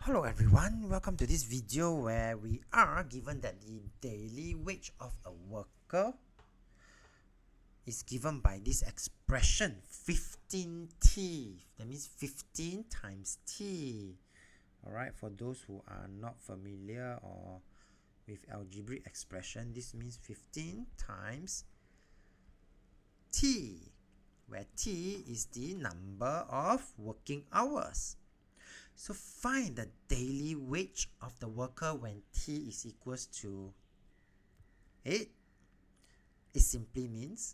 Hello everyone, welcome to this video where we are given that the daily wage of a worker is given by this expression 15t. That means 15 times t. Alright, for those who are not familiar or with algebraic expression, this means 15 times t, where t is the number of working hours. So find the daily wage of the worker when t is equals to 8. It simply means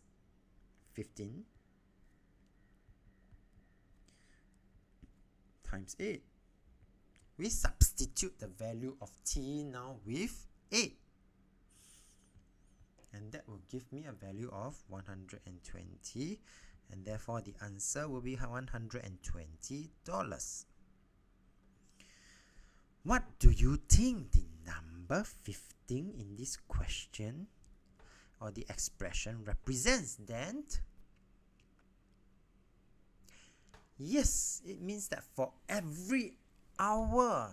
15 times 8. We substitute the value of t now with 8. And that will give me a value of 120. And therefore the answer will be $120. What do you think the number 15 in this question or the expression represents then? Yes, it means that for every hour,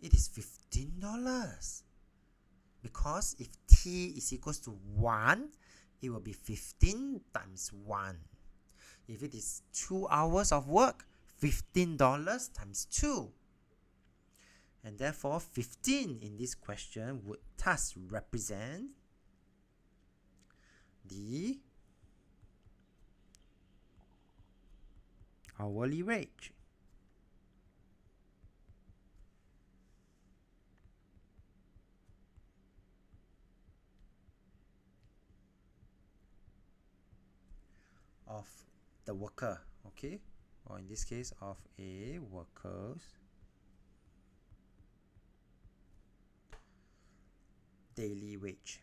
it is $15. Because if t is equals to 1, it will be 15 times 1. If it is 2 hours of work, $15 times 2. And therefore, 15 in this question would thus represent the hourly wage. Of the worker, okay, or in this case of a worker's daily wage.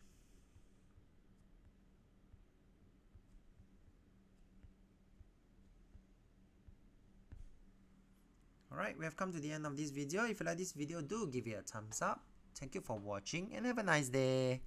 Alright, we have come to the end of this video. If you like this video, do give it a thumbs up. Thank you for watching and have a nice day.